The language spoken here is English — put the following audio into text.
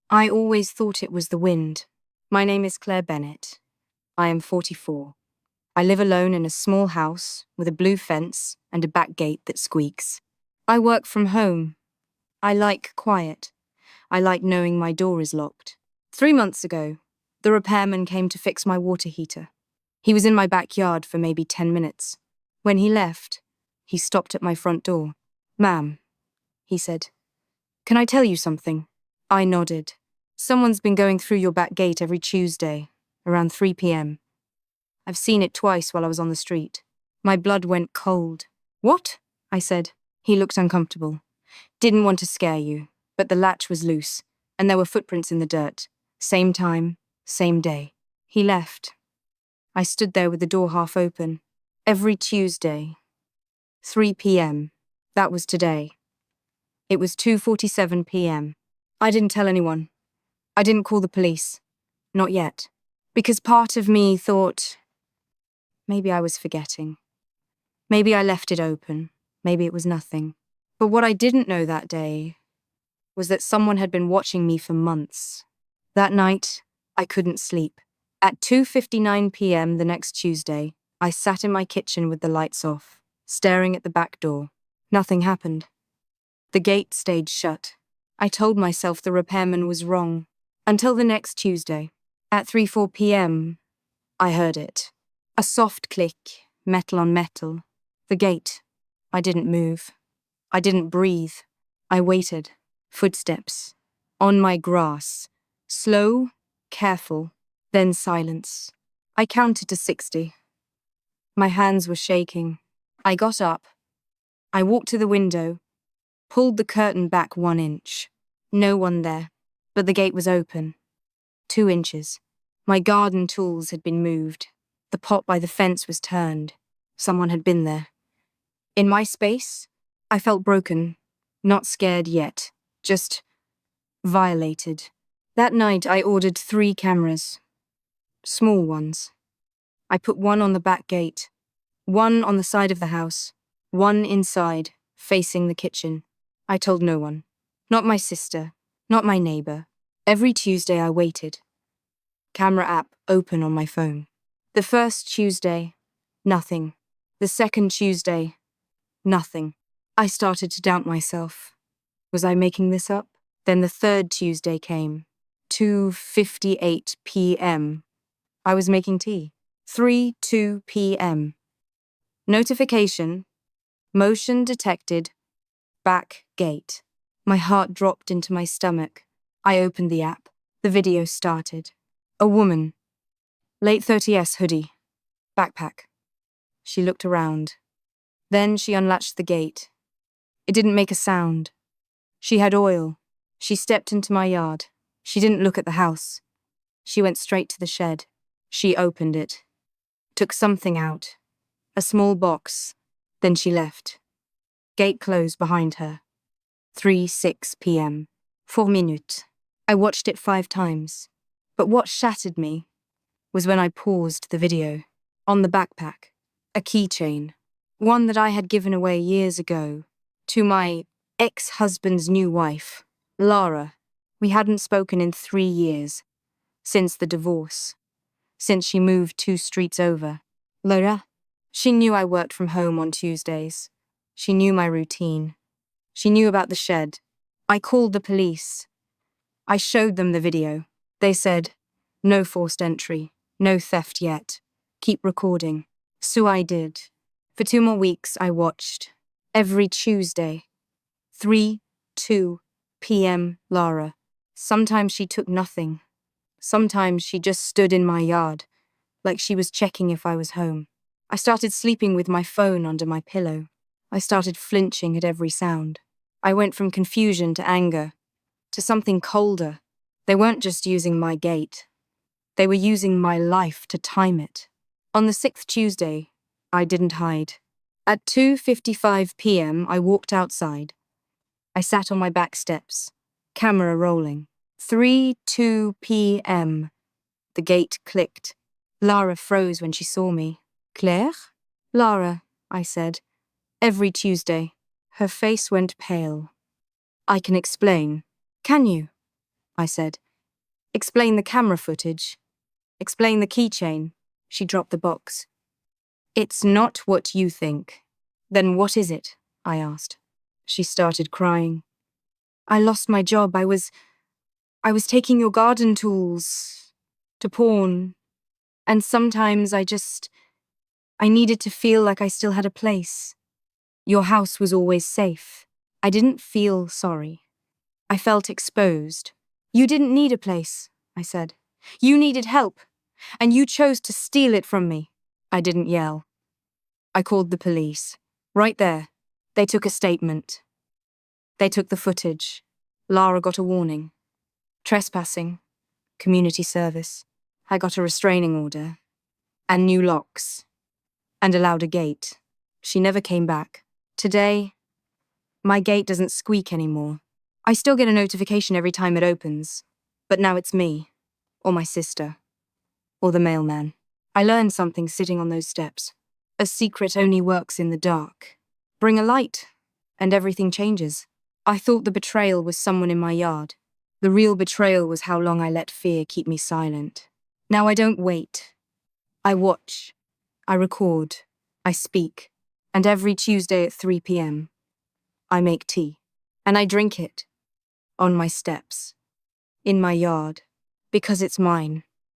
I always thought it was the wind. My name is Claire Bennett. I am 44. I live alone in a small house with a blue fence and a back gate that squeaks. I work from home. I like quiet. I like knowing my door is locked. 3 months ago, the repairman came to fix my water heater. He was in my backyard for maybe 10 minutes. When he left, he stopped at my front door. "Ma'am," he said, "can I tell you something?" I nodded. "Someone's been going through your back gate every Tuesday, around 3 p.m. I've seen it twice while I was on the street." My blood went cold. "What?" I said. He looked uncomfortable. "Didn't want to scare you, but the latch was loose, and there were footprints in the dirt. Same time, same day." He left. I stood there with the door half open. Every Tuesday, 3 p.m. That was today. It was 2:47 p.m. I didn't tell anyone. I didn't call the police. Not yet. Because part of me thought, maybe I was forgetting. Maybe I left it open. Maybe it was nothing. But what I didn't know that day was that someone had been watching me for months. That night, I couldn't sleep. At 2:59 p.m. the next Tuesday, I sat in my kitchen with the lights off, staring at the back door. Nothing happened. The gate stayed shut. I told myself the repairman was wrong. Until the next Tuesday. At 3:04 p.m., I heard it. A soft click, metal on metal. The gate. I didn't move. I didn't breathe. I waited. Footsteps. On my grass. Slow, careful, then silence. I counted to 60. My hands were shaking. I got up. I walked to the window, pulled the curtain back 1 inch. No one there, but the gate was open. 2 inches. My garden tools had been moved. The pot by the fence was turned. Someone had been there. In my space, I felt broken, not scared yet, just violated. That night I ordered 3 cameras. Small ones. I put one on the back gate, one on the side of the house, one inside, facing the kitchen. I told no one. Not my sister, not my neighbor. Every Tuesday I waited. Camera app open on my phone. The first Tuesday, nothing. The second Tuesday, nothing. I started to doubt myself. Was I making this up? Then the third Tuesday came. 2:58 p.m. I was making tea. 3:02 p.m. Notification. Motion detected. Back gate. My heart dropped into my stomach. I opened the app. The video started. A woman. Late 30s hoodie. Backpack. She looked around. Then she unlatched the gate. It didn't make a sound. She had oil. She stepped into my yard. She didn't look at the house. She went straight to the shed. She opened it. Took something out. A small box. Then she left. Gate closed behind her. 3:06 p.m. 4 minutes. I watched it 5 times. But what shattered me was when I paused the video. On the backpack, a keychain. One that I had given away years ago to my ex-husband's new wife, Lara. We hadn't spoken in 3 years, since the divorce, since she moved 2 streets over. Lara? She knew I worked from home on Tuesdays. She knew my routine. She knew about the shed. I called the police. I showed them the video. They said, no forced entry, no theft yet. Keep recording. So I did. For 2 more weeks, I watched. Every Tuesday. 3:02 p.m. Lara. Sometimes she took nothing. Sometimes she just stood in my yard, like she was checking if I was home. I started sleeping with my phone under my pillow. I started flinching at every sound. I went from confusion to anger, to something colder. They weren't just using my gate. They were using my life to time it. On the 6th Tuesday, I didn't hide. At 2:55 p.m., I walked outside. I sat on my back steps, camera rolling. 3:02 p.m. The gate clicked. Lara froze when she saw me. Claire? Lara, I said. Every Tuesday. Her face went pale. I can explain. Can you? I said. Explain the camera footage. Explain the keychain. She dropped the box. It's not what you think. Then what is it? I asked. She started crying. I lost my job. I was taking your garden tools to pawn. And sometimes I needed to feel like I still had a place. Your house was always safe. I didn't feel sorry. I felt exposed. You didn't need a place, I said. You needed help, and you chose to steal it from me. I didn't yell. I called the police. Right there. They took a statement. They took the footage. Lara got a warning. Trespassing. Community service. I got a restraining order. And new locks. And allowed a gate. She never came back. Today, my gate doesn't squeak anymore. I still get a notification every time it opens. But now it's me. Or my sister. Or the mailman. I learned something sitting on those steps. A secret only works in the dark. Bring a light, and everything changes. I thought the betrayal was someone in my yard. The real betrayal was how long I let fear keep me silent. Now I don't wait. I watch. I record. I speak. And every Tuesday at 3 p.m., I make tea. And I drink it. On my steps. In my yard. Because it's mine.